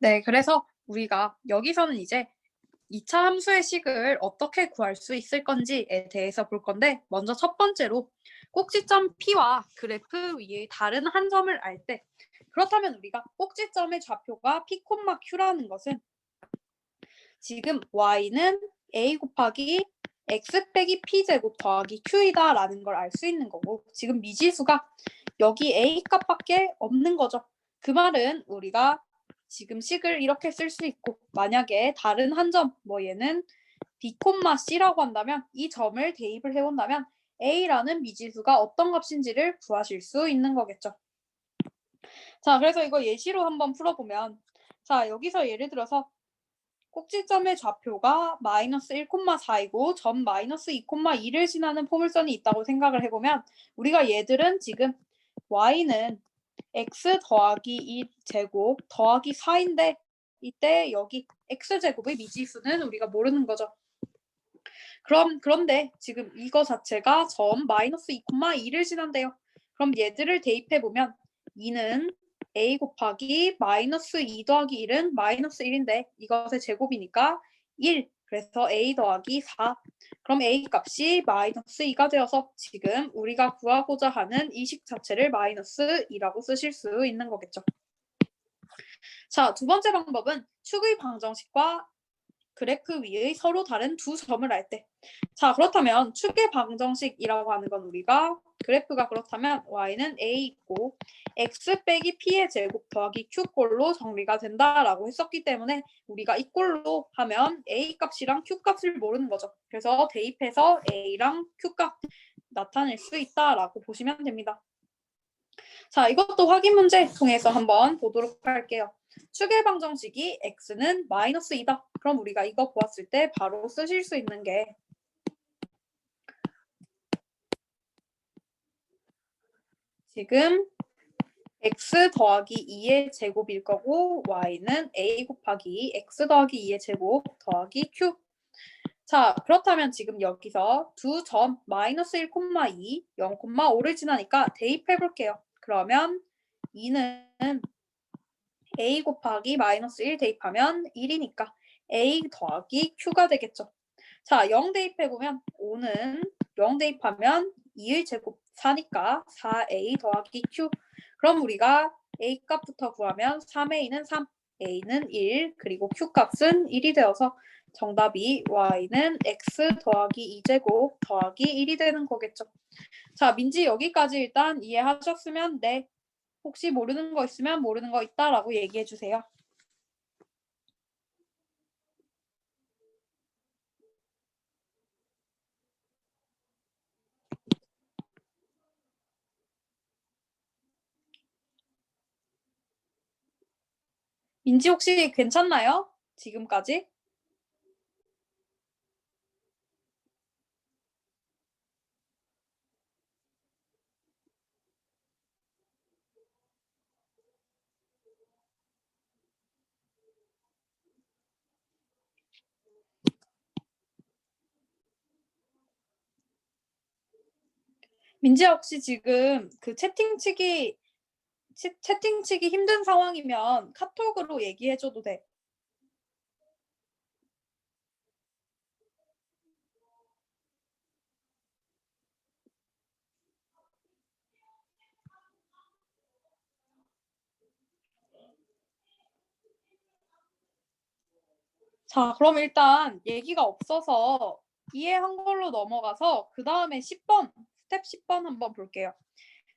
네, 그래서 우리가 여기서는 이제 2차 함수의 식을 어떻게 구할 수 있을 건지에 대해서 볼 건데, 먼저 첫 번째로 꼭지점 P와 그래프 위의 다른 한 점을 알 때, 그렇다면 우리가 꼭지점의 좌표가 P, Q라는 것은 지금 y는 a 곱하기 x 빼기 p제곱 더하기 q이다 라는 걸 알 수 있는 거고, 지금 미지수가 여기 a 값밖에 없는 거죠. 그 말은 우리가 지금 식을 이렇게 쓸 수 있고, 만약에 다른 한 점, 얘는 b, c라고 한다면 이 점을 대입을 해본다면 a라는 미지수가 어떤 값인지를 구하실 수 있는 거겠죠. 자, 그래서 이거 예시로 한번 풀어보면, 자, 여기서 예를 들어서 꼭지점의 좌표가 마이너스 1,4이고 점 마이너스 2,2를 지나는 포물선이 있다고 생각을 해보면, 우리가 얘들은 지금 y는 x 더하기 2 제곱 더하기 4인데 이때 여기 x제곱의 미지수는 우리가 모르는 거죠. 그런데 지금 이거 자체가 점 마이너스 2,2를 지난대요. 그럼 얘들을 대입해보면 2는 a 곱하기 마이너스 2 더하기 1은 마이너스 1인데 이것의 제곱이니까 1. 그래서 a 더하기 4. 그럼 a 값이 마이너스 2가 되어서 지금 우리가 구하고자 하는 이 식 자체를 마이너스 2라고 쓰실 수 있는 거겠죠. 자, 두 번째 방법은 축의 방정식과 그래프 위의 서로 다른 두 점을 알 때. 자, 그렇다면 축의 방정식이라고 하는 건 우리가 그래프가 그렇다면 y는 a 있고 x 빼기 p의 제곱 더하기 q꼴로 정리가 된다라고 했었기 때문에 우리가 이 꼴로 하면 a 값이랑 q 값을 모르는 거죠. 그래서 대입해서 a랑 q 값 나타낼 수 있다라고 보시면 됩니다. 자, 이것도 확인 문제 통해서 한번 보도록 할게요. 축의 방정식이 x는 마이너스 2다. 그럼 우리가 이거 보았을 때 바로 쓰실 수 있는 게 지금 x 더하기 2의 제곱일 거고 y는 a 곱하기 x 더하기 2의 제곱 더하기 q. 자, 그렇다면 지금 여기서 두 점 마이너스 1,2, 0,5를 지나니까 대입해 볼게요. 그러면 2는 a 곱하기 마이너스 1 대입하면 1이니까 a 더하기 q가 되겠죠. 자, 0 대입해보면 5는 0 대입하면 2의 제곱 4니까 4a 더하기 q. 그럼 우리가 a 값부터 구하면 3a는 3, a는 1, 그리고 q 값은 1이 되어서 정답이 y는 x 더하기 2제곱 더하기 1이 되는 거겠죠. 자, 민지 여기까지 일단 이해하셨으면 네. 혹시 모르는 거 있으면 모르는 거 있다라고 얘기해 주세요. 민지 혹시 괜찮나요? 지금까지? 민지야 혹시 지금 그 채팅치기 힘든 상황이면 카톡으로 얘기해줘도 돼. 자, 그럼 일단 얘기가 없어서 이해한 걸로 넘어가서 그 다음에 10번, 스텝 10번 한번 볼게요.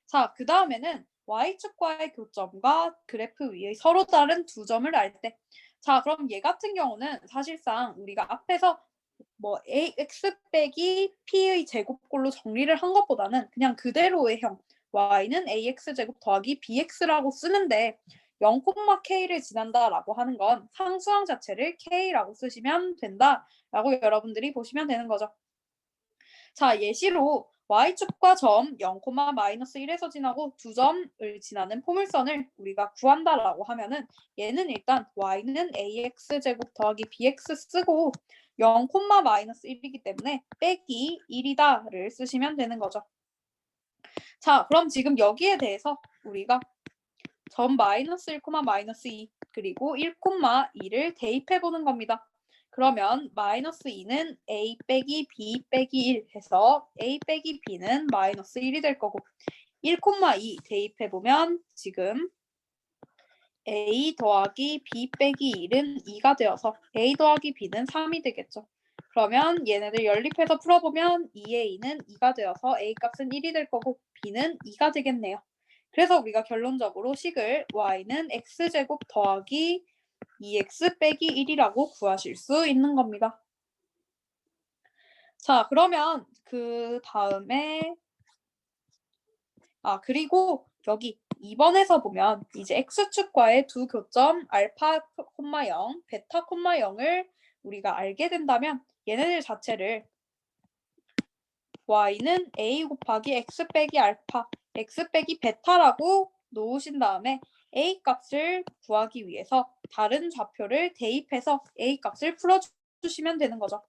자, 그 다음에는 y축과의 교점과 그래프 위의 서로 다른 두 점을 알 때. 자, 그럼 얘 같은 경우는 사실상 우리가 앞에서 ax 빼기 p의 제곱꼴로 정리를 한 것보다는 그냥 그대로의 형 y는 ax 제곱 더하기 bx라고 쓰는데 0,k를 지난다라고 하는 건 상수항 자체를 k라고 쓰시면 된다라고 여러분들이 보시면 되는 거죠. 자, 예시로 y축과 점 0,-1에서 지나고 두 점을 지나는 포물선을 우리가 구한다라고 하면은 얘는 일단 y는 ax 제곱 더하기 bx 쓰고 0,-1이기 때문에 빼기 1이다를 쓰시면 되는 거죠. 자, 그럼 지금 여기에 대해서 우리가 점 마이너스 1, 마이너스 2 그리고 1,2를 대입해보는 겁니다. 그러면 마이너스 2는 a 빼기 b 빼기 1 해서 a 빼기 b는 마이너스 1이 될 거고 1,2 대입해보면 지금 a 더하기 b 빼기 1은 2가 되어서 a 더하기 b는 3이 되겠죠. 그러면 얘네들 연립해서 풀어보면 2의 2는 2가 되어서 a 값은 1이 될 거고 b는 2가 되겠네요. 그래서 우리가 결론적으로 식을 y는 x제곱 더하기 2x 빼기 1이라고 구하실 수 있는 겁니다. 자, 그러면 그 다음에 그리고 여기 2번에서 보면 이제 x축과의 두 교점 알파, 0, 베타, 0을 우리가 알게 된다면 얘네들 자체를 y는 a 곱하기 x 빼기 알파, x 빼기 베타라고 놓으신 다음에 a 값을 구하기 위해서 다른 좌표를 대입해서 a 값을 풀어주시면 되는 거죠.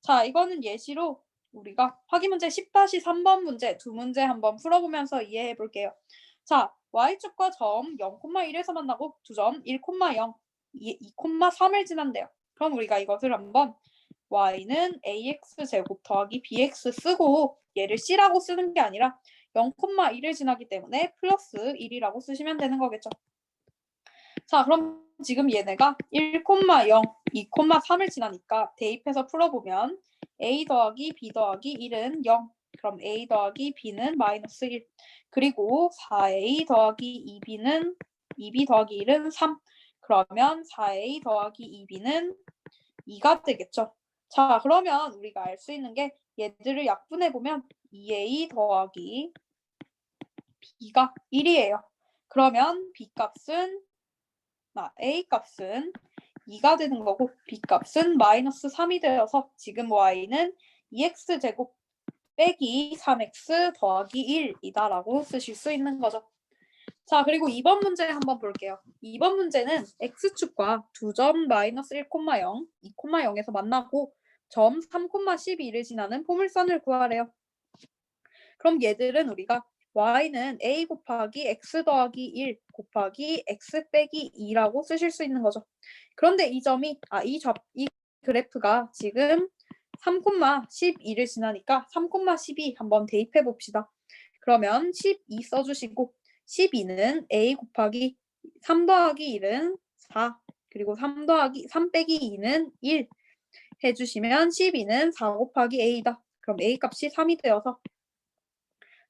자, 이거는 예시로 우리가 확인 문제 10-3번 문제 두 문제 한번 풀어보면서 이해해 볼게요. 자, y축과 점 0,1에서 만나고 두 점 1,0, 2,3을 지난대요. 그럼 우리가 이것을 한번 y는 ax제곱 더하기 bx 쓰고 얘를 c라고 쓰는 게 아니라 0,1을 지나기 때문에 플러스 1이라고 쓰시면 되는 거겠죠. 자, 그럼 지금 얘네가 1,0, 2,3을 지나니까 대입해서 풀어보면 a 더하기 b 더하기 1은 0. 그럼 a 더하기 b는 마이너스 1. 그리고 4a 더하기 2b는 2b 더하기 1은 3. 그러면 4a 더하기 2b는 2가 되겠죠. 자, 그러면 우리가 알 수 있는 게 얘들을 약분해보면 2a 더하기 b가 1이에요. 그러면 b 값은 a 값은 2가 되는 거고 b 값은 마이너스 3이 되어서 지금 y는 2x제곱 빼기 3x 더하기 1이다라고 쓰실 수 있는 거죠. 자, 그리고 2번 문제 한번 볼게요. 2번 문제는 x축과 두 점 마이너스 1,0, 2,0에서 만나고 점 3,12를 지나는 포물선을 구하래요. 그럼 얘들은 우리가 y는 a 곱하기 x 더하기 1 곱하기 x 빼기 2라고 쓰실 수 있는 거죠. 그런데 이 점이 이 그래프가 지금 3,12를 지나니까 3,12 한번 대입해 봅시다. 그러면 12 써주시고 12는 a 곱하기 3 더하기 1은 4 그리고 3 빼기 2는 1 해주시면 12는 4 곱하기 a다. 그럼 a 값이 3이 되어서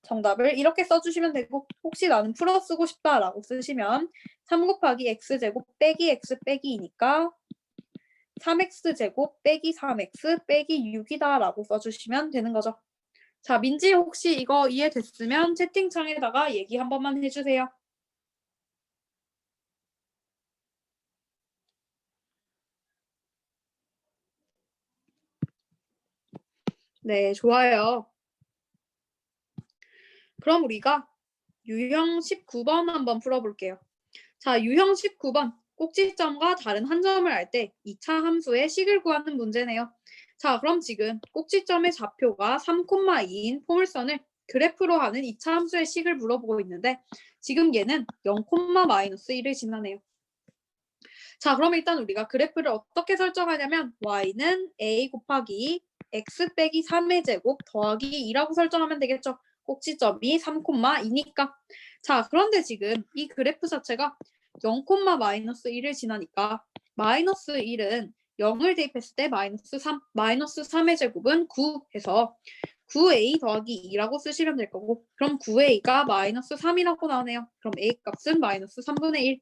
정답을 이렇게 써주시면 되고 혹시 나는 풀어 쓰고 싶다라고 쓰시면 3 곱하기 x제곱 빼기 x 빼기 2니까 3x제곱 빼기 3x 빼기 6이다 라고 써주시면 되는 거죠. 자, 민지 혹시 이거 이해됐으면 채팅창에다가 얘기 한 번만 해주세요. 네, 좋아요. 그럼 우리가 유형 19번 한번 풀어볼게요. 자, 유형 19번 꼭지점과 다른 한 점을 알 때 2차 함수의 식을 구하는 문제네요. 자, 그럼 지금 꼭지점의 좌표가 3,2인 포물선을 그래프로 하는 2차 함수의 식을 물어보고 있는데 지금 얘는 0,-1을 지나네요. 자, 그럼 일단 우리가 그래프를 어떻게 설정하냐면 y는 a 곱하기 x 빼기 3의 제곱 더하기 2라고 설정하면 되겠죠. 꼭지점이 3,2니까. 자, 그런데 지금 이 그래프 자체가 0,-1을 지나니까 마이너스 1은 0을 대입했을 때 마이너스 3, 마이너스 3의 제곱은 9 해서 9a 더하기 2라고 쓰시면 될 거고 그럼 9a가 마이너스 3이라고 나오네요. 그럼 a 값은 마이너스 3분의 1.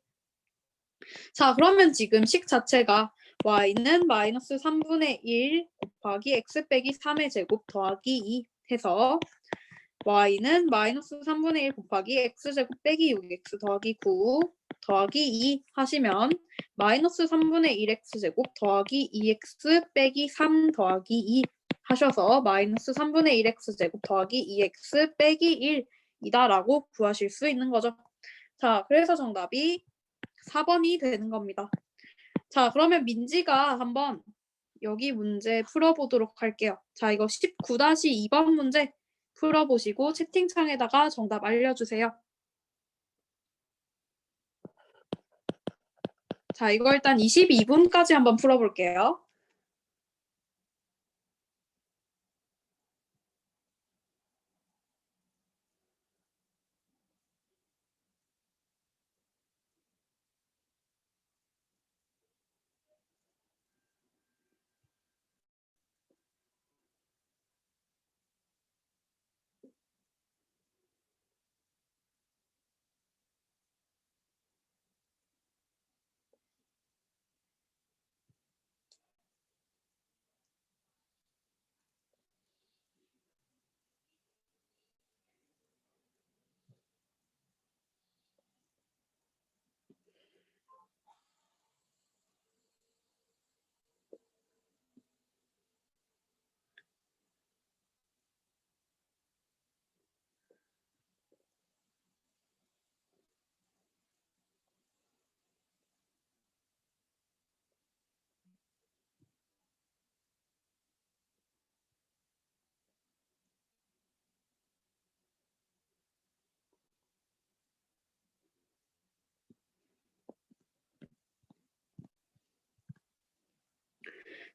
자, 그러면 지금 식 자체가 y는 마이너스 3분의 1 곱하기 x 빼기 3의 제곱 더하기 2 해서 y는 마이너스 3분의 1 곱하기 x제곱 빼기 6x 더하기 9 더하기 2 하시면 마이너스 3분의 1x제곱 더하기 2x 빼기 3 더하기 2 하셔서 마이너스 3분의 1x제곱 더하기 2x 빼기 1이다라고 구하실 수 있는 거죠. 자, 그래서 정답이 4번이 되는 겁니다. 자, 그러면 민지가 한번 여기 문제 풀어보도록 할게요. 자, 이거 19-2번 문제 풀어보시고 채팅창에다가 정답 알려주세요. 자, 이거 일단 22분까지 한번 풀어볼게요.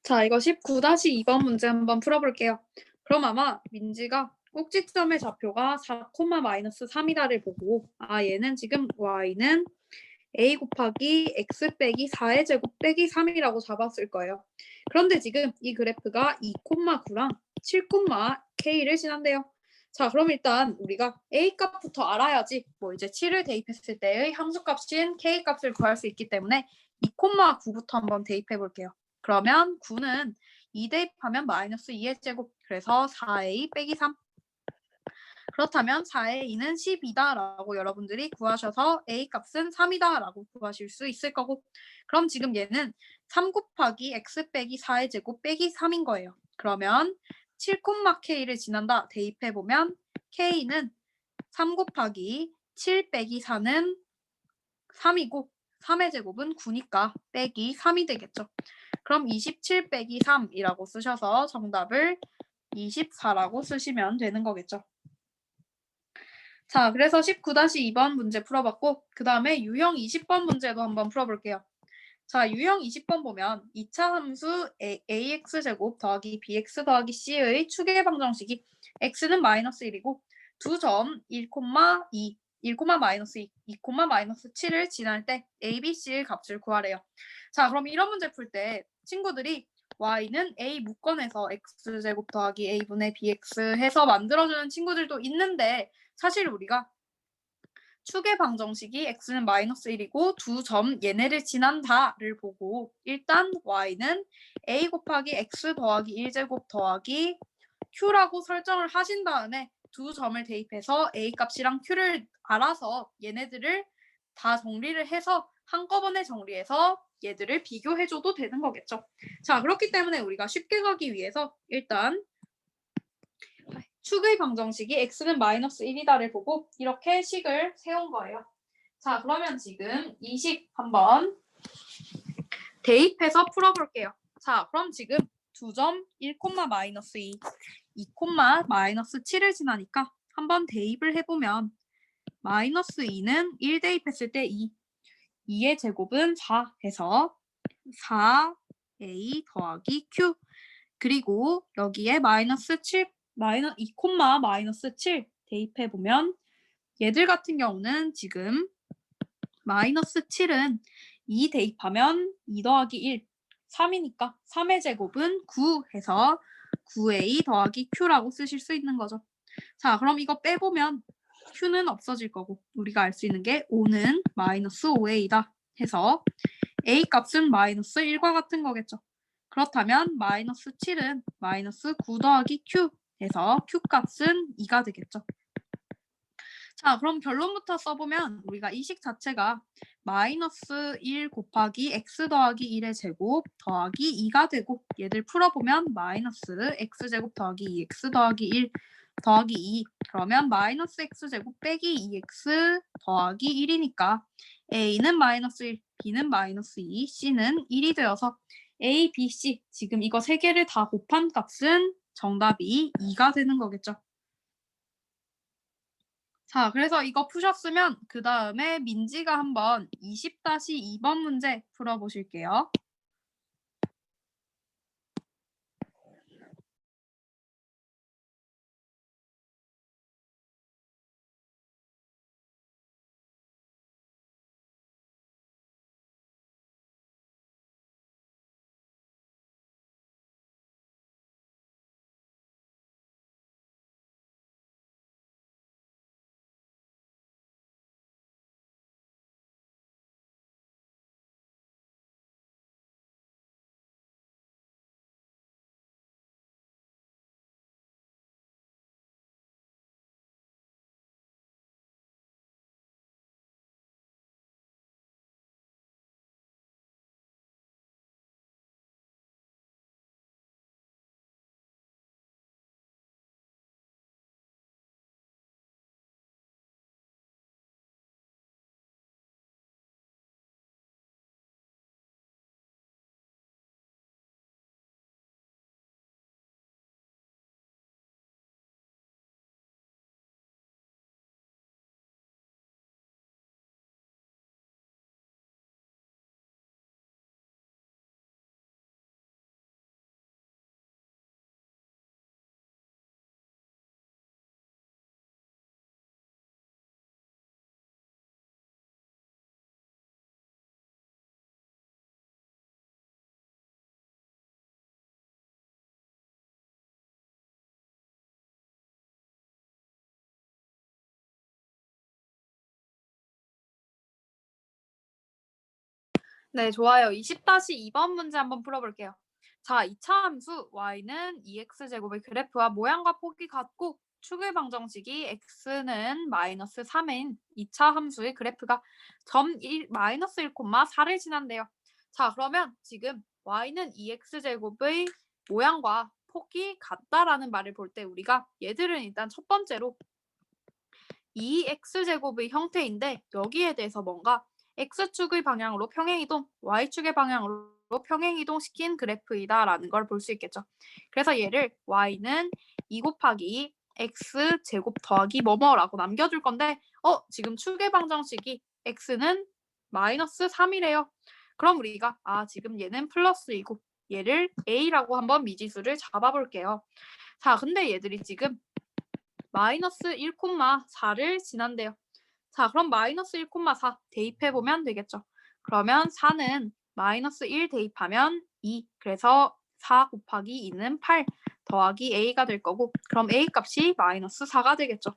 자, 이거 19-2번 문제 한번 풀어볼게요. 그럼 아마 민지가 꼭지점의 좌표가 4,-3이다를 보고 얘는 지금 y는 a 곱하기 x 빼기 4의 제곱 빼기 3이라고 잡았을 거예요. 그런데 지금 이 그래프가 2,9랑 7,k를 지난대요. 자, 그럼 일단 우리가 a 값부터 알아야지 뭐 이제 7을 대입했을 때의 함수값인 k 값을 구할 수 있기 때문에 2,9부터 한번 대입해 볼게요. 그러면 9는 2 대입하면 마이너스 2의 제곱, 그래서 4a 빼기 3. 그렇다면 4의 2는 12다라고 여러분들이 구하셔서 a 값은 3이다라고 구하실 수 있을 거고, 그럼 지금 얘는 3 곱하기 x 빼기 4의 제곱 빼기 3인 거예요. 그러면 7,k를 지난다 대입해보면 k는 3 곱하기 7 빼기 4는 3이고 3의 제곱은 9니까 빼기 3이 되겠죠. 그럼 27 빼기 3이라고 쓰셔서 정답을 24라고 쓰시면 되는 거겠죠. 자, 그래서 19-2번 문제 풀어봤고, 그 다음에 유형 20번 문제도 한번 풀어볼게요. 자, 유형 20번 보면 2차 함수 ax제곱 더하기 bx 더하기 c의 추계 방정식이 x는 마이너스 1이고 두 점 1,2, 1,-2, 2,-7을 지날 때 a, b, c의 값을 구하래요. 자, 그럼 이런 문제 풀 때 친구들이 y는 a 묶어내서 x제곱 더하기 a분의 bx 해서 만들어주는 친구들도 있는데, 사실 우리가 추계 방정식이 x는 마이너스 1이고 두 점 얘네를 지난다를 보고 일단 y는 a 곱하기 x 더하기 1제곱 더하기 q라고 설정을 하신 다음에 두 점을 대입해서 a 값이랑 q를 알아서 얘네들을 다 정리를 해서 한꺼번에 정리해서 얘들을 비교해줘도 되는 거겠죠. 자, 그렇기 때문에 우리가 쉽게 가기 위해서 일단 축의 방정식이 x는 마이너스 1이다를 보고 이렇게 식을 세운 거예요. 자, 그러면 지금 이 식 한번 대입해서 풀어볼게요. 자, 그럼 지금 두 점 1, 마이너스 2, 2, 마이너스 7을 지나니까 한번 대입을 해보면 마이너스 2는 1 대입했을 때 2, 2의 제곱은 4 해서 4a 더하기 q, 그리고 여기에 마이너스 7, 2, 마이너스 7 대입해보면 얘들 같은 경우는 지금 마이너스 7은 2 대입하면 2 더하기 1, 3이니까 3의 제곱은 9 해서 9a 더하기 q라고 쓰실 수 있는 거죠. 자, 그럼 이거 빼보면 q는 없어질 거고 우리가 알 수 있는 게 5는 마이너스 5a다 해서 a 값은 마이너스 1과 같은 거겠죠. 그렇다면 마이너스 7은 마이너스 9 더하기 q 해서 q 값은 2가 되겠죠. 자, 그럼 결론부터 써보면 우리가 이 식 자체가 마이너스 1 곱하기 x 더하기 1의 제곱 더하기 2가 되고 얘들 풀어보면 마이너스 x제곱 더하기 2x 더하기 1 더하기 2, 그러면 마이너스 x제곱 빼기 2x 더하기 1이니까 a는 마이너스 1, b는 마이너스 2, c는 1이 되어서 a, b, c 지금 이거 세 개를 다 곱한 값은 정답이 2가 되는 거겠죠. 자, 그래서 이거 푸셨으면 그 다음에 민지가 한번 20-2번 문제 풀어보실게요. 네, 좋아요. 20-2번 문제 한번 풀어볼게요. 자, 2차 함수 y는 2x제곱의 그래프와 모양과 폭이 같고 축의 방정식이 x는 -3인 2차 함수의 그래프가 점 -1,4를 지난대요. 자, 그러면 지금 y는 2x제곱의 모양과 폭이 같다라는 말을 볼 때 우리가 얘들은 일단 첫 번째로 2x제곱의 형태인데 여기에 대해서 뭔가 x축의 방향으로 평행이동, y축의 방향으로 평행이동시킨 그래프이다라는 걸 볼 수 있겠죠. 그래서 얘를 y는 2 곱하기 x제곱 더하기 뭐뭐라고 남겨줄 건데 지금 축의 방정식이 x는 -3이래요. 그럼 우리가 지금 얘는 플러스이고 얘를 a라고 한번 미지수를 잡아볼게요. 자, 근데 얘들이 지금 -1,4를 지난대요. 자, 그럼 -1,4 대입해보면 되겠죠. 그러면 4는 -1 대입하면 2. 그래서 4 곱하기 2는 8 더하기 a가 될 거고 그럼 a 값이 -4가 되겠죠.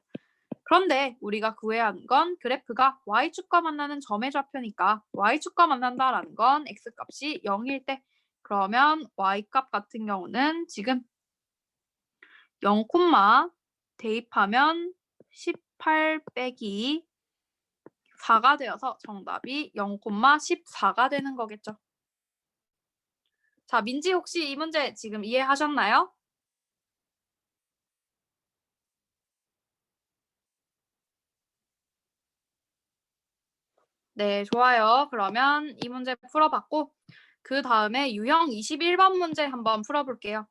그런데 우리가 구해야 하는 건 그래프가 y축과 만나는 점의 좌표니까 y축과 만난다라는 건 x값이 0일 때 그러면 y값 같은 경우는 지금 0, 대입하면 18 빼기 4가 되어서 정답이 0,14가 되는 거겠죠. 자, 민지 혹시 이 문제 지금 이해하셨나요? 네, 좋아요. 그러면 이 문제 풀어봤고 그 다음에 유형 21번 문제 한번 풀어볼게요.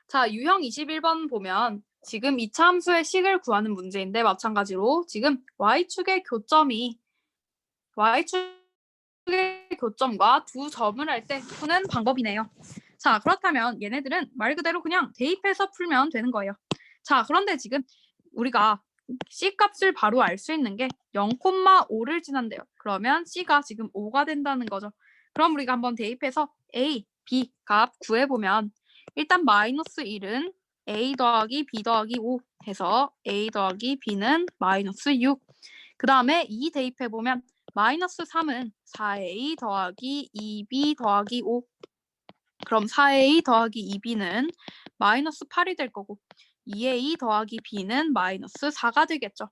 자, 유형 21번 보면 지금 2차 함수의 식을 구하는 문제인데 마찬가지로 지금 y축의 교점이 y축의 교점과 두 점을 할 때 푸는 방법이네요. 자, 그렇다면 얘네들은 말 그대로 그냥 대입해서 풀면 되는 거예요. 자, 그런데 지금 우리가 C 값을 바로 알 수 있는 게 0,5를 지난대요. 그러면 C가 지금 5가 된다는 거죠. 그럼 우리가 한번 대입해서 A, B 값 구해보면 일단 -1은 A 더하기 B 더하기 5 해서 A 더하기 B는 -6. 그 다음에 2 대입해보면 -3은 4A 더하기 2B 더하기 5. 그럼 4A 더하기 2B는 -8이 될 거고 2A 더하기 B는 -4가 되겠죠.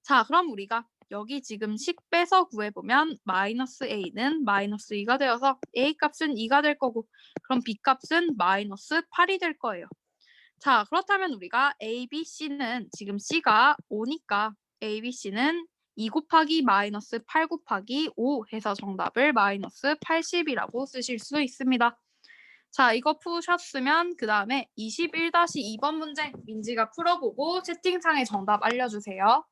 자, 그럼 우리가 여기 지금 식 빼서 구해보면 -A는 -2가 되어서 A 값은 2가 될 거고 그럼 B 값은 -8이 될 거예요. 자, 그렇다면 우리가 A, B, C는 지금 C가 5니까 A, B, C는 2 곱하기 -8 곱하기 5 해서 정답을 -80이라고 쓰실 수 있습니다. 자, 이거 푸셨으면 그 다음에 21-2번 문제 민지가 풀어보고 채팅창에 정답 알려주세요.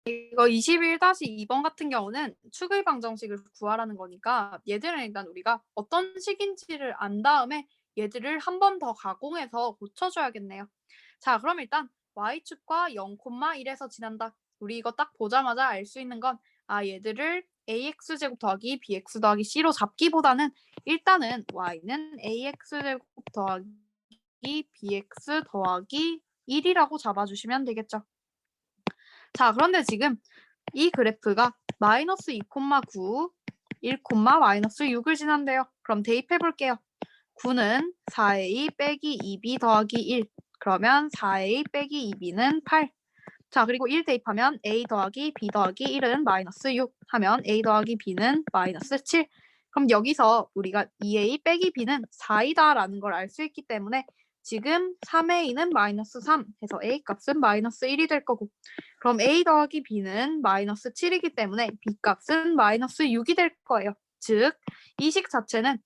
이거 21-2번 같은 경우는 축의 방정식을 구하라는 거니까 얘들은 일단 우리가 어떤 식인지를 안 다음에 얘들을 한 번 더 가공해서 고쳐줘야겠네요. 자, 그럼 일단 y축과 0,1에서 지난다. 우리 이거 딱 보자마자 알 수 있는 건 얘들을 ax제곱 더하기 bx 더하기 c로 잡기보다는 일단은 y는 ax제곱 더하기 bx 더하기 1이라고 잡아주시면 되겠죠. 자, 그런데 지금 이 그래프가 마이너스 2,9, 1, 마이너스 6을 지난대요. 그럼 대입해 볼게요. 9는 4a 빼기 2b 더하기 1. 그러면 4a 빼기 2b는 8. 자, 그리고 1 대입하면 a 더하기 b 더하기 1은 마이너스 6 하면 a 더하기 b는 마이너스 7. 그럼 여기서 우리가 2a 빼기 b는 4이다라는 걸 알 수 있기 때문에 지금 3a는 마이너스 3 해서 a 값은 마이너스 1이 될 거고, 그럼 a 더하기 b는 마이너스 7이기 때문에 b 값은 마이너스 6이 될 거예요. 즉, 이 식 자체는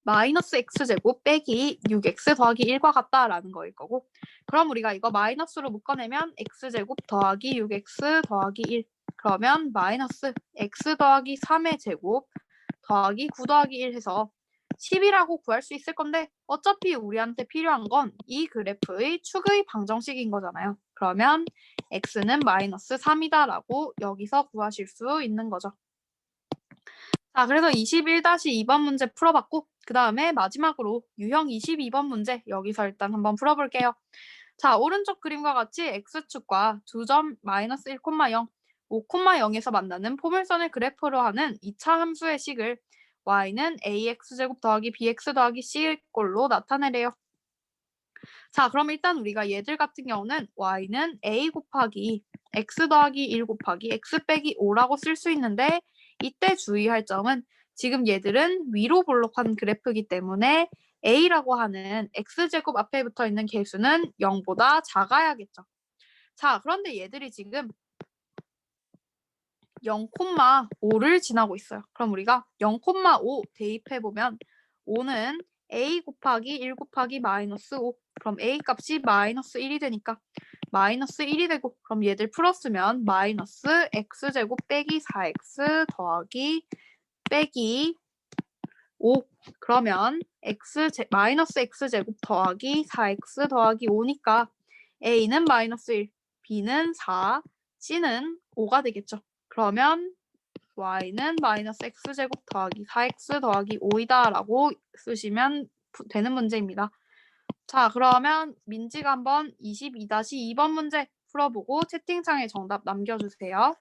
마이너스 x제곱 빼기 6x 더하기 1과 같다라는 거일 거고, 그럼 우리가 이거 마이너스로 묶어내면 x제곱 더하기 6x 더하기 1, 그러면 마이너스 x 더하기 3의 제곱 더하기 9 더하기 1 해서 10이라고 구할 수 있을 건데, 어차피 우리한테 필요한 건 이 그래프의 축의 방정식인 거잖아요. 그러면 x는 마이너스 3이다라고 여기서 구하실 수 있는 거죠. 자, 그래서 21-2번 문제 풀어봤고, 그 다음에 마지막으로 유형 22번 문제 여기서 일단 한번 풀어볼게요. 자, 오른쪽 그림과 같이 x축과 두 점 마이너스 1,0, 5,0에서 만나는 포물선을 그래프로 하는 2차 함수의 식을 y는 ax제곱 더하기 bx 더하기 c의 꼴로 나타내래요. 자, 그럼 일단 우리가 얘들 같은 경우는 y는 a 곱하기 x 더하기 1 곱하기 x 빼기 5라고 쓸 수 있는데, 이때 주의할 점은 지금 얘들은 위로 볼록한 그래프이기 때문에 a라고 하는 x제곱 앞에 붙어 있는 개수는 0보다 작아야겠죠. 자, 그런데 얘들이 지금 0,5를 지나고 있어요. 그럼 우리가 0,5 대입해보면 5는 a 곱하기 1 곱하기 마이너스 5, 그럼 a 값이 마이너스 1이 되니까 마이너스 1이 되고 그럼 얘들 풀었으면 마이너스 x제곱 빼기 4x 더하기 빼기 5 그러면 마이너스 x제곱 더하기 4x 더하기 5니까 a는 마이너스 1, b는 4, c는 5가 되겠죠. 그러면 y는 마이너스 x제곱 더하기 4x 더하기 5이다 라고 쓰시면 되는 문제입니다. 자, 그러면 민지가 한번 22-2번 문제 풀어보고 채팅창에 정답 남겨주세요.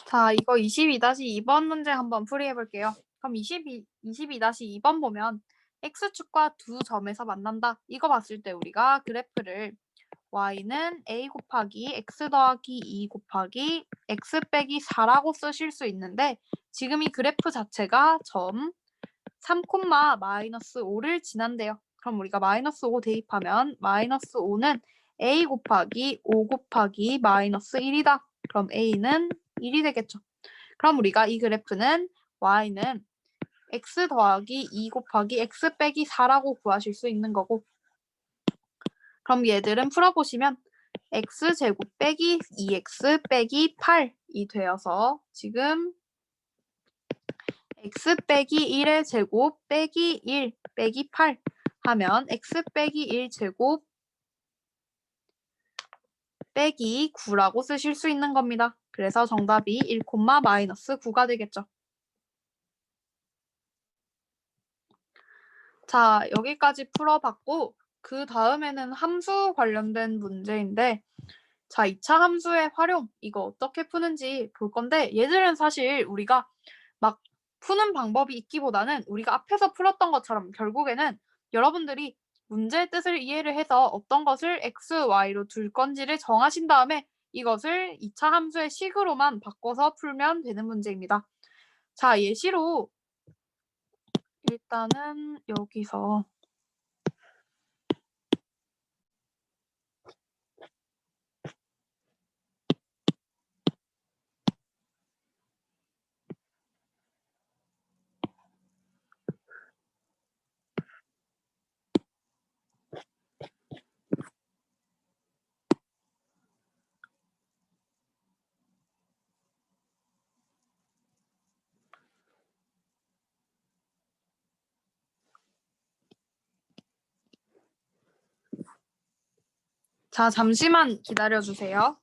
자, 이거 22-2번 문제 한번 풀이해 볼게요. 그럼 22-2번 보면 x축과 두 점에서 만난다. 이거 봤을 때 우리가 그래프를 y는 a 곱하기 x 더하기 2 곱하기 x 빼기 4라고 쓰실 수 있는데 지금 이 그래프 자체가 점 3, 마이너스 5를 지난대요. 그럼 우리가 마이너스 5 대입하면 마이너스 5는 a 곱하기 5 곱하기 마이너스 1이다. 그럼 a는 1이 되겠죠. 그럼 우리가 이 그래프는 y는 x 더하기 2 곱하기 x 빼기 4라고 구하실 수 있는 거고 그럼 얘들은 풀어보시면 x제곱 빼기 2x 빼기 8이 되어서 지금 x 빼기 1의 제곱 빼기 1 빼기 8 하면 x 빼기 1 제곱 빼기 9라고 쓰실 수 있는 겁니다. 그래서 정답이 1, 마이너스 9가 되겠죠. 자, 여기까지 풀어봤고 그 다음에는 함수 관련된 문제인데 자, 2차 함수의 활용 이거 어떻게 푸는지 볼 건데 얘들은 사실 우리가 막 푸는 방법이 있기보다는 우리가 앞에서 풀었던 것처럼 결국에는 여러분들이 문제의 뜻을 이해를 해서 어떤 것을 x, y로 둘 건지를 정하신 다음에 이것을 2차 함수의 식으로만 바꿔서 풀면 되는 문제입니다. 자, 예시로 일단은 여기서 자, 잠시만 기다려주세요.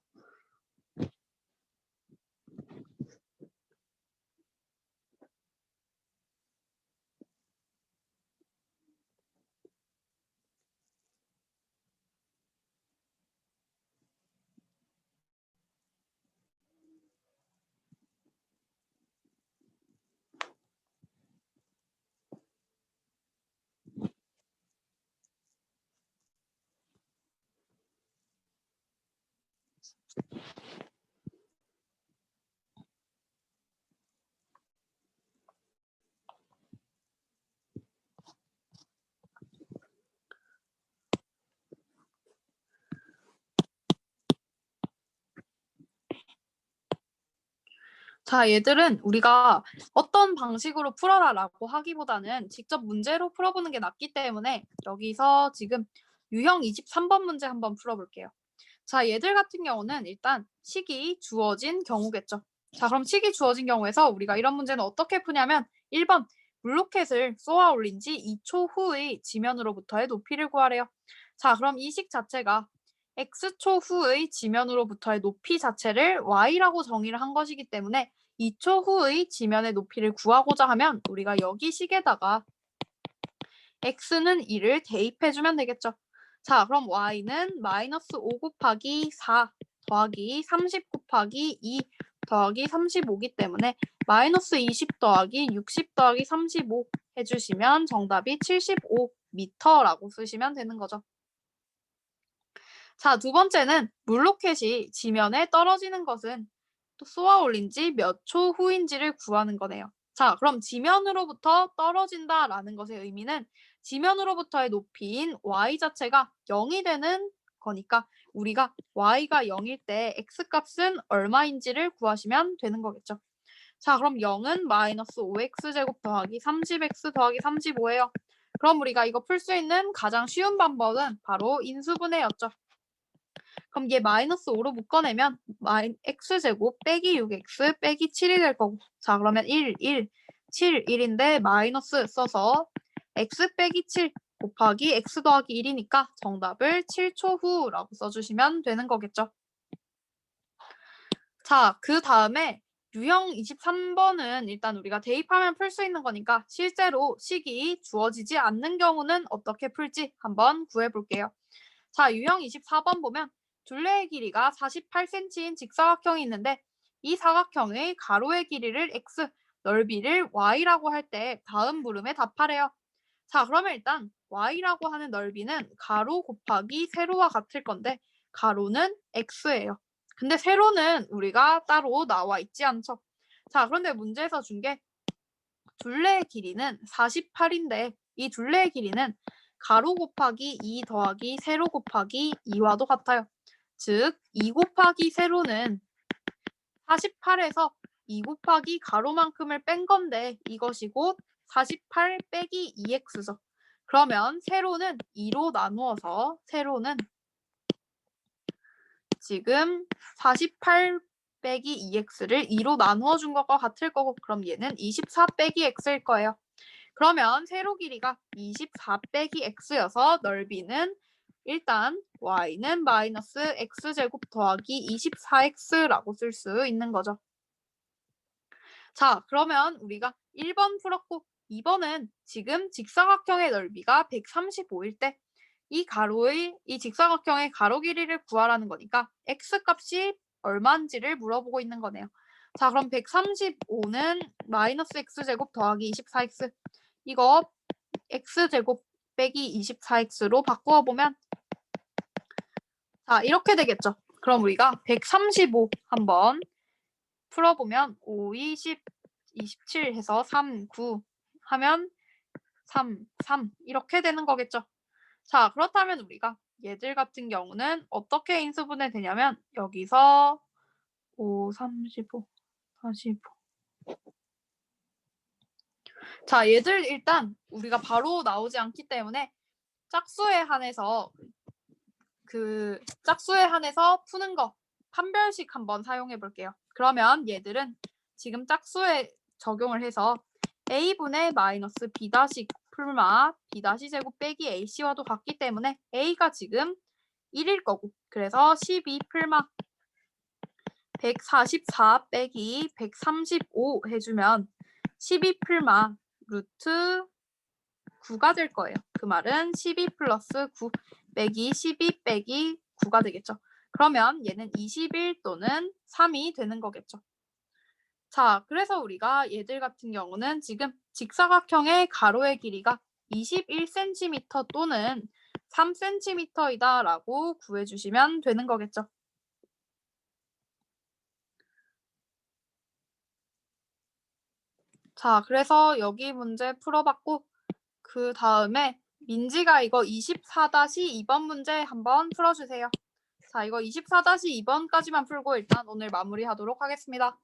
자, 얘들은 우리가 어떤 방식으로 풀어라라고 하기보다는 직접 문제로 풀어보는 게 낫기 때문에 여기서 지금 유형 23번 문제 한번 풀어볼게요. 자, 얘들 같은 경우는 일단 식이 주어진 경우겠죠. 자, 그럼 식이 주어진 경우에서 우리가 이런 문제는 어떻게 푸냐면 1번 물로켓을 쏘아 올린 지 2초 후의 지면으로부터의 높이를 구하래요. 자, 그럼 이 식 자체가 x초 후의 지면으로부터의 높이 자체를 y라고 정의를 한 것이기 때문에 2초 후의 지면의 높이를 구하고자 하면 우리가 여기 식에다가 x는 2를 대입해주면 되겠죠. 자, 그럼 y는 마이너스 5 곱하기 4 더하기 30 곱하기 2 더하기 35기 때문에 마이너스 20 더하기 60 더하기 35 해주시면 정답이 75m라고 쓰시면 되는 거죠. 자, 두 번째는 물로켓이 지면에 떨어지는 것은 또 쏘아 올린 지 몇 초 후인지를 구하는 거네요. 자, 그럼 지면으로부터 떨어진다라는 것의 의미는 지면으로부터의 높이인 y 자체가 0이 되는 거니까 우리가 y가 0일 때 x값은 얼마인지를 구하시면 되는 거겠죠. 자, 그럼 0은 마이너스 5x제곱 더하기 30x 더하기 35예요. 그럼 우리가 이거 풀 수 있는 가장 쉬운 방법은 바로 인수분해였죠. 그럼 얘 마이너스 5로 묶어내면 x제곱 빼기 6x 빼기 7이 될 거고, 자 그러면 1, 7, 1인데 마이너스 써서 x 빼기 7 곱하기 x 더하기 1이니까 정답을 7초 후라고 써주시면 되는 거겠죠. 자, 그 다음에 유형 23번은 일단 우리가 대입하면 풀 수 있는 거니까 실제로 식이 주어지지 않는 경우는 어떻게 풀지 한번 구해볼게요. 자, 유형 24번 보면 둘레의 길이가 48cm인 직사각형이 있는데 이 사각형의 가로의 길이를 x, 넓이를 y라고 할 때 다음 물음에 답하래요. 자, 그러면 일단 y라고 하는 넓이는 가로 곱하기 세로와 같을 건데 가로는 x예요. 근데 세로는 우리가 따로 나와 있지 않죠. 자, 그런데 문제에서 준 게 둘레의 길이는 48인데 이 둘레의 길이는 가로 곱하기 2 더하기 세로 곱하기 2와도 같아요. 즉, 2 곱하기 세로는 48에서 2 곱하기 가로만큼을 뺀 건데 이것이 곧 48 빼기 2x죠. 그러면 세로는 2로 나누어서 세로는 지금 48 빼기 2x를 2로 나누어 준 것과 같을 거고 그럼 얘는 24 빼기 x일 거예요. 그러면 세로 길이가 24 빼기 x여서 넓이는 일단 y는 마이너스 x제곱 더하기 24x라고 쓸 수 있는 거죠. 자, 그러면 우리가 1번 풀었고 2번은 지금 직사각형의 넓이가 135일 때 이 직사각형의 가로 길이를 구하라는 거니까 x값이 얼마인지를 물어보고 있는 거네요. 자, 그럼 135는 마이너스 x제곱 더하기 24x 이거 x제곱 빼기 24x로 바꾸어 보면 자, 이렇게 되겠죠. 그럼 우리가 135 한번 풀어보면 5, 20, 27 해서 3, 9 하면 3, 3 이렇게 되는 거겠죠. 자, 그렇다면 우리가 얘들 같은 경우는 어떻게 인수분해 되냐면 여기서 5, 35, 45 자, 얘들 일단 우리가 바로 나오지 않기 때문에 짝수에 한해서 푸는 거 판별식 한번 사용해 볼게요. 그러면 얘들은 지금 짝수에 적용을 해서 a분의 마이너스 b 다시 풀마 b 다시 제곱 빼기 ac와도 같기 때문에 a가 지금 1일 거고 그래서 12 풀마 144 빼기 135 해주면 12 풀마 루트 9가 될 거예요. 그 말은 12 플러스 9 빼기 12 빼기 9가 되겠죠. 그러면 얘는 21 또는 3이 되는 거겠죠. 자, 그래서 우리가 얘들 같은 경우는 지금 직사각형의 가로의 길이가 21cm 또는 3cm이다 라고 구해주시면 되는 거겠죠. 자, 그래서 여기 문제 풀어봤고 그 다음에 민지가 이거 24-2번 문제 한번 풀어주세요. 자, 이거 24-2번까지만 풀고 일단 오늘 마무리하도록 하겠습니다.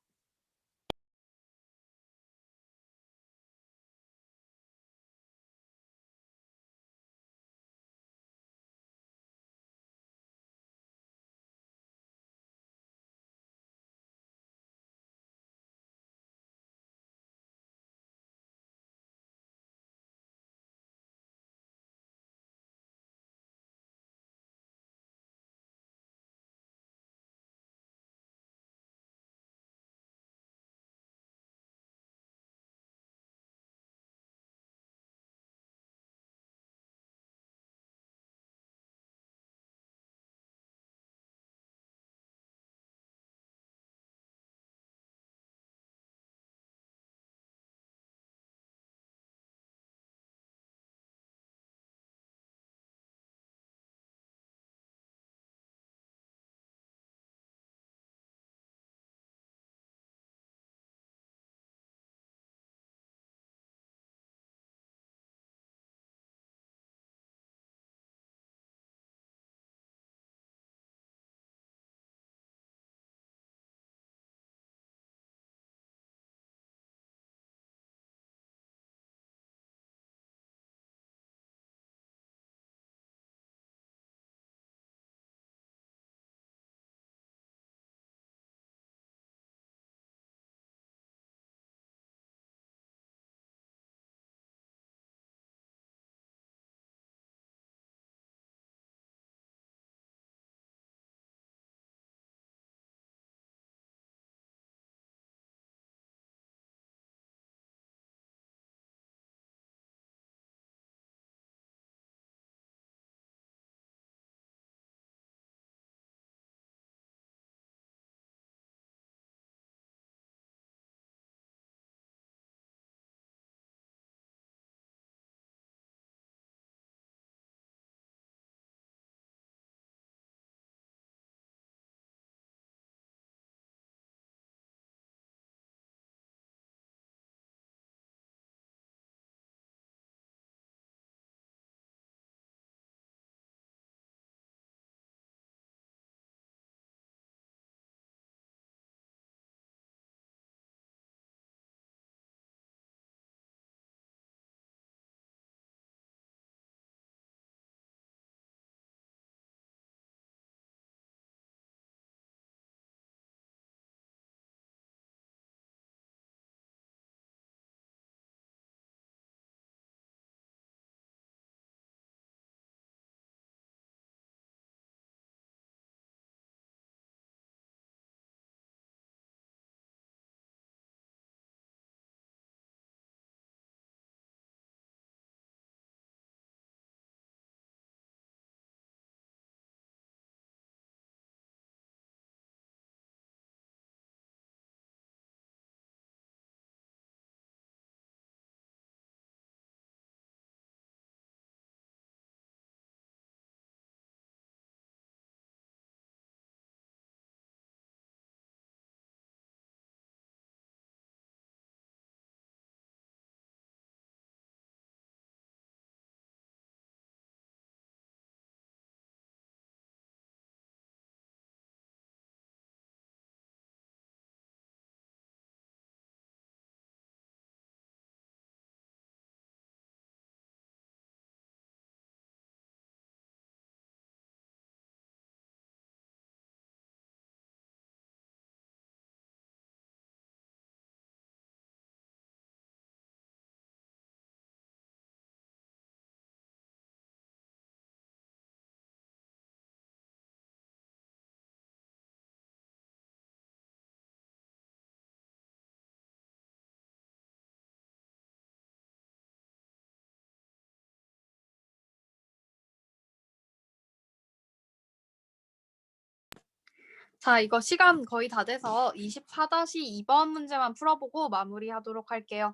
자, 이거 시간 거의 다 돼서 24-2번 문제만 풀어보고 마무리하도록 할게요.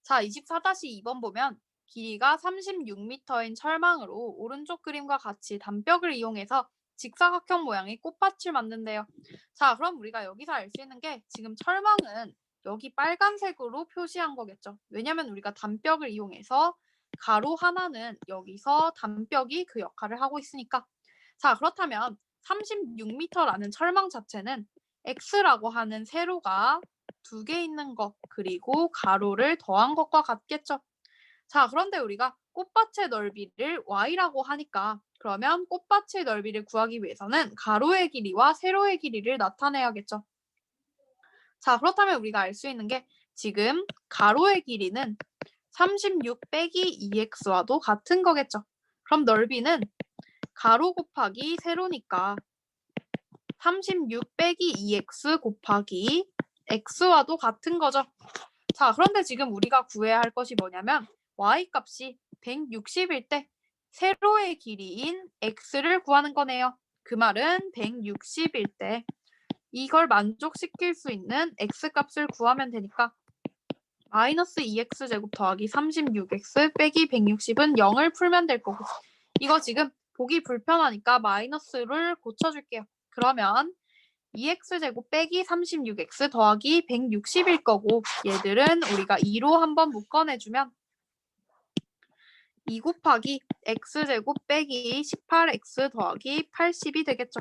자, 24-2번 보면 길이가 36m인 철망으로 오른쪽 그림과 같이 단벽을 이용해서 직사각형 모양의 꽃밭을 만든대요. 자, 그럼 우리가 여기서 알 수 있는 게 지금 철망은 여기 빨간색으로 표시한 거겠죠. 왜냐면 우리가 단벽을 이용해서 가로 하나는 여기서 단벽이 그 역할을 하고 있으니까. 자, 그렇다면 36m라는 철망 자체는 x라고 하는 세로가 2개 있는 것 그리고 가로를 더한 것과 같겠죠. 자, 그런데 우리가 꽃밭의 넓이를 y라고 하니까 그러면 꽃밭의 넓이를 구하기 위해서는 가로의 길이와 세로의 길이를 나타내야겠죠. 자, 그렇다면 우리가 알 수 있는 게 지금 가로의 길이는 36 빼기 2x와도 같은 거겠죠. 그럼 넓이는 가로 곱하기 세로니까 36 빼기 2x 곱하기 x와도 같은 거죠. 자, 그런데 지금 우리가 구해야 할 것이 뭐냐면 y 값이 160일 때 세로의 길이인 x를 구하는 거네요. 그 말은 160일 때 이걸 만족시킬 수 있는 x 값을 구하면 되니까 마이너스 2x제곱 더하기 36x 빼기 160은 0을 풀면 될 거고 이거 지금 보기 불편하니까 마이너스를 고쳐줄게요. 그러면 2x제곱 빼기 36x 더하기 160일 거고 얘들은 우리가 2로 한번 묶어내주면 2 곱하기 x제곱 빼기 18x 더하기 80이 되겠죠.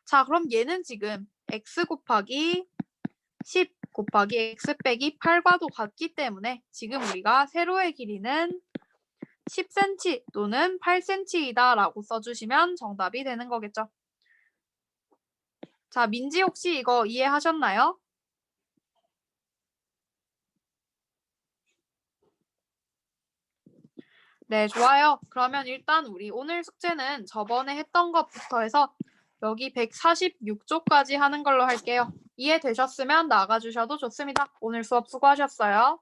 자, 그럼 얘는 지금 x 곱하기 10 곱하기 x 빼기 8과도 같기 때문에 지금 우리가 세로의 길이는 10cm 또는 8cm이다 라고 써주시면 정답이 되는 거겠죠. 자, 민지 혹시 이거 이해하셨나요? 네, 좋아요. 그러면 일단 우리 오늘 숙제는 저번에 했던 것부터 해서 여기 146쪽까지 하는 걸로 할게요. 이해되셨으면 나가주셔도 좋습니다. 오늘 수업 수고하셨어요.